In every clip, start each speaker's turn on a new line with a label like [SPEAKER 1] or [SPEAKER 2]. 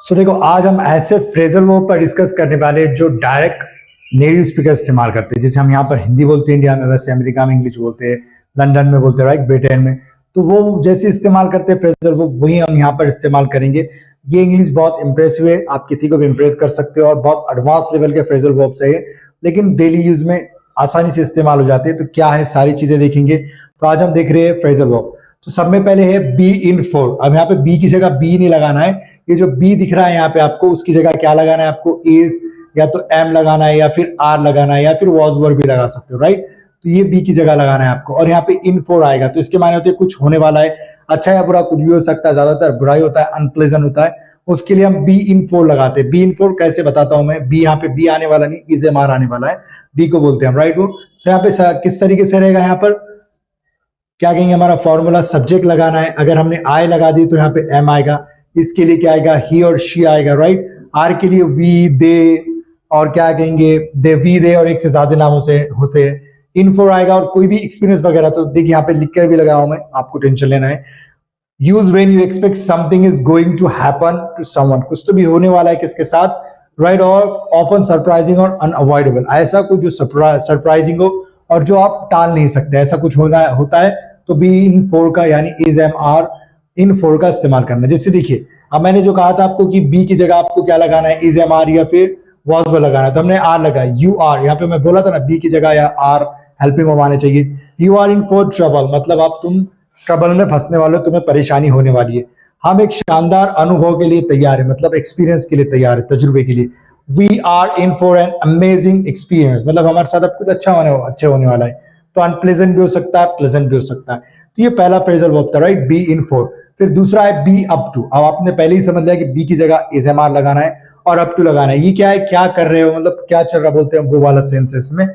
[SPEAKER 1] देखो आज हम ऐसे फ्रेजल वर्ब पर डिस्कस करने वाले हैं जो डायरेक्ट नेटिव स्पीकर इस्तेमाल करते हैं। जैसे हम यहाँ पर हिंदी बोलते हैं इंडिया में, वैसे अमेरिका में इंग्लिश बोलते हैं, लंदन में बोलते हैं, राइट, ब्रिटेन में। तो वो जैसे इस्तेमाल करते हैं फ्रेजल वर्ब, वही हम यहाँ पर इस्तेमाल करेंगे। ये इंग्लिश बहुत इंप्रेसिव है, आप किसी को भी इंप्रेस कर सकते हो और बहुत एडवांस लेवल के फ्रेजल वर्ब्स है, लेकिन डेली यूज में आसानी से इस्तेमाल हो जाते हैं। तो क्या है, सारी चीजें देखेंगे। तो आज हम देख रहे हैं फ्रेजल वर्ब। तो सब में पहले है बी इन फोर। अब यहाँ पे बी की जगह बी नहीं लगाना है, ये जो बी दिख रहा है यहाँ पे आपको, उसकी जगह क्या लगाना है आपको, इज या तो एम लगाना है या फिर आर लगाना है या फिर वॉज वर्ब भी लगा सकते हो, राइट। तो ये बी की जगह लगाना है आपको और यहाँ पे इन फोर आएगा। तो इसके माने होते हैं कुछ होने वाला है, अच्छा या बुरा कुछ भी हो सकता है, ज्यादातर बुरा ही होता है, अनप्लेजेंट होता है। उसके लिए हम बी इन फोर लगाते हैं। बी इन फोर कैसे बताता हूं मैं। बी यहाँ पे बी आने वाला नहीं, इज एम आर आने वाला है, बी को बोलते हैं हम, राइट। वो तो यहाँ पे किस तरीके से रहेगा, यहाँ पर क्या कहेंगे, हमारा फॉर्मूला सब्जेक्ट लगाना है। अगर हमने आई लगा दी तो यहाँ पे एम आएगा। इसके लिए क्या आएगा, ही और शी आएगा, राइट। आर के लिए वी, दे, और क्या कहेंगे, दे, वी, दे और एक से ज्यादा नामों से होते हैं। इन फोर आएगा और कोई भी एक्सपीरियंस वगैरह, तो देखिए यहाँ पे लिख कर भी लगाया हूं मैं, आपको टेंशन लेना है। Use when you expect something is going to happen to someone, कुछ तो भी होने वाला है किसके साथ, राइट। और ऑफन सरप्राइजिंग और अनअवॉइडेबल, ऐसा कुछ जो सरप्राइजिंग हो और जो आप टाल नहीं सकते, ऐसा कुछ होता है। तो बी इन फोर का यानी is am are in for का इस्तेमाल करना। जैसे देखिए, अब मैंने जो कहा था आपको कि बी की जगह आपको क्या लगाना है, इज एम आर या फिर वॉज वर्ब लगाना है, तो हमने आर लगाया, यू आर। यहाँ पे मैं बोला था ना, बी की जगह या आर हेल्पिंग वर्ब आने चाहिए। You are in for trouble, मतलब आप तुम ट्रबल में फंसने वाले हो, तुम्हें परेशानी होने वाली है। हम एक शानदार अनुभव के लिए तैयार है, मतलब एक्सपीरियंस के लिए तैयार है, तजुर्बे के लिए। We are in for an amazing experience, मतलब हमारे साथ अब कुछ अच्छा होने वाला है। तो अनप्लेजेंट भी हो सकता है, प्लेजेंट भी हो सकता है। तो ये पहला फ्रेजल वर्ब था, राइट, बी इन फोर। फिर दूसरा है बी अप टू। अब आपने पहले ही समझ लिया कि बी की जगह इज एम आर लगाना है और अप टू लगाना है। ये क्या है, क्या कर रहे हो, मतलब क्या चल रहा बोलते हैं वो वाला सेंस इसमें,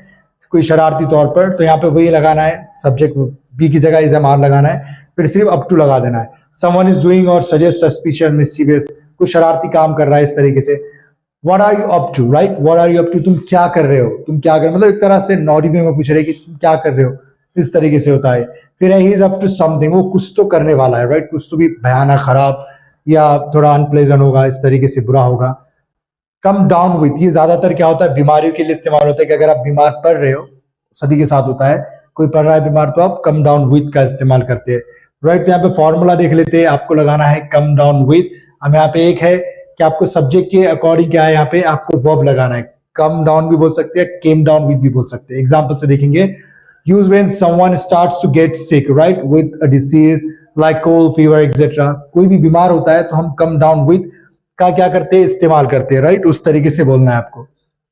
[SPEAKER 1] कोई शरारती तौर पर। तो यहाँ पे वही लगाना है, सब्जेक्ट बी की जगह इज एम आर लगाना है, फिर सिर्फ अप टू लगा देना है। समवन इज डूइंग और सजेस्ट सस्पिशियस मिस्चीवियस, कुछ शरारती काम कर रहा है, इस तरीके से। What are you up to, right, what are you up to, तुम क्या कर रहे हो, तुम क्या कर, मतलब एक तरह से नॉटी वे में पूछ रहे कि तुम क्या कर रहे हो, इस तरीके से होता है। फिर he is up to something, वो कुछ तो करने वाला है, राइट, कुछ तो भी भयानक, खराब या थोड़ा अनप्लेजेंट होगा, इस तरीके से बुरा होगा। कम डाउन विथ, ये ज्यादातर क्या होता है, बीमारियों के लिए इस्तेमाल होता है कि अगर आप बीमार पड़ रहे हो, सभी के साथ होता है, कोई पड़ रहा है बीमार तो आप कम डाउन विथ का इस्तेमाल करते हैं, राइट। तो यहाँ पे फॉर्मूला देख लेते हैं, आपको लगाना है कम डाउन विथ। अब यहाँ पे एक है कि आपको सब्जेक्ट के अकॉर्डिंग क्या है, यहाँ पे आपको वर्ब लगाना है। कम डाउन भी बोल सकते हैं, केम डाउन विथ भी बोल सकते हैं। एग्जाम्पल से देखेंगे, use when someone starts to get sick, right, with a disease like cold, fever etcetera. कोई भी बीमार होता है तो हम कम डाउन विथ का क्या करते हैं, इस्तेमाल करते हैं, राइट, उस तरीके से बोलना है आपको।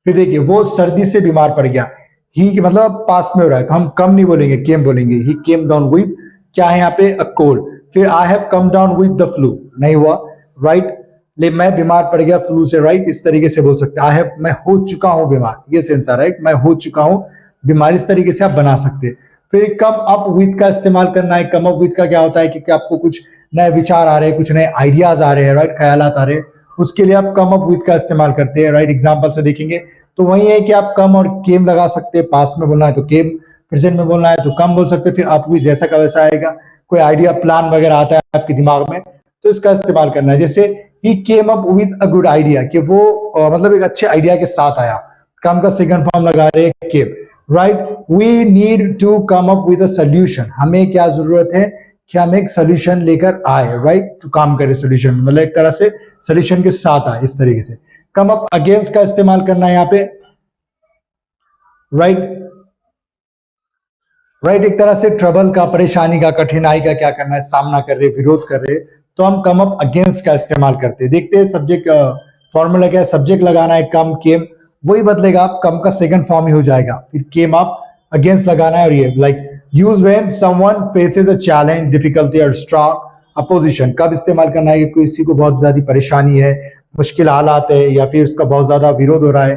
[SPEAKER 1] फिर देखिए, वो सर्दी से बीमार पड़ गया, ही की मतलब पास में हो रहा है, तो हम कम नहीं बोलेंगे, केम बोलेंगे। ही केम डाउन विद क्या है यहाँ पे, अ कोल्ड। फिर I have come down with the flu, नहीं हुआ, राइट, ले मैं बीमार पड़ गया फ्लू से, राइट, इस तरीके से बोल सकते हैं। आई हैव, मैं हो चुका हूं बीमार, ये सेंस है, राइट, मैं हो चुका हूं बीमार, इस तरीके से आप बना सकते हैं। फिर कम अप विद का इस्तेमाल करना है। कम अप विद का क्या होता है, क्योंकि आपको कुछ नए विचार आ रहे हैं, कुछ नए आइडियाज आ रहे हैं, राइट, ख्यालात आ रहे हैं, उसके लिए आप कम अप विद का इस्तेमाल करते हैं, राइट। एग्जाम्पल से देखेंगे तो वही है कि आप कम और केम लगा सकते हैं, पास में बोलना है तो केम, प्रेजेंट में बोलना है तो कम बोल सकते हैं। फिर आप भी जैसा का वैसा आएगा, कोई आइडिया प्लान वगैरह आता है आपके दिमाग में तो इसका इस्तेमाल करना है। जैसे ही came up with a good idea, कि वो मतलब एक अच्छे आइडिया के साथ आया, कम का सेकंड फॉर्म लगा रहे हैं came, right. We need to come up with a solution, हमें क्या जरूरत है कि हम एक सोल्यूशन लेकर आए, राइट, तो काम करें सोल्यूशन, मतलब एक तरह से सोल्यूशन के साथ आए, इस तरीके से। कम अप अगेंस्ट का इस्तेमाल करना है यहाँ पे, राइट, एक तरह से ट्रबल का, परेशानी का, कठिनाई का क्या करना है, सामना कर रहे, विरोध कर रहे, तो हम कम अप अगेंस्ट का इस्तेमाल करते हैं। देखते हैं सब्जेक्ट फॉर्मूला क्या है, सब्जेक्ट लगाना है कम, केम, वही बदलेगा, आप कम का सेकंड फॉर्म ही हो जाएगा, फिर केम अप अगेंस्ट लगाना है। और ये like use when someone faces a challenge, difficulty और स्ट्रॉन्ग अपोजिशन, कब इस्तेमाल करना है, किसी को बहुत ज्यादा परेशानी है, मुश्किल हालात है, या फिर उसका बहुत ज्यादा विरोध हो रहा है,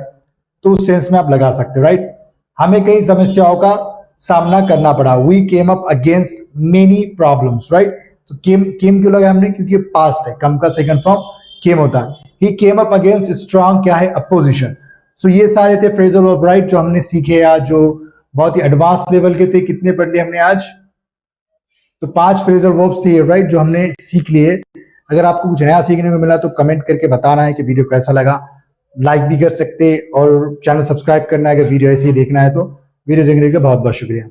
[SPEAKER 1] तो उस सेंस में आप लगा सकते हो, राइट। हमें कई समस्याओं का सामना करना पड़ा, we came up against many problems, right. तो केम क्यों लगा हमने, क्योंकि पास्ट है, कम का सेकंड फॉर्म केम होता है। ही केम अप अगेंस्ट स्ट्रॉन्ग क्या है, अपोजिशन। सो ये सारे थे फ्रेजल वर्ब, राइट, जो हमने सीखे आज, जो बहुत ही एडवांस लेवल के थे। कितने पढ़ लिए हमने आज, तो 5 फ्रेजल वर्ब्स थे, राइट, जो हमने सीख लिए। अगर आपको कुछ नया सीखने को मिला तो कमेंट करके बताना है कि वीडियो कैसा लगा। लाइक भी कर सकते और चैनल सब्सक्राइब करना है अगर वीडियो ऐसे ही देखना है तो। वीडियो देखने के लिए बहुत बहुत शुक्रिया।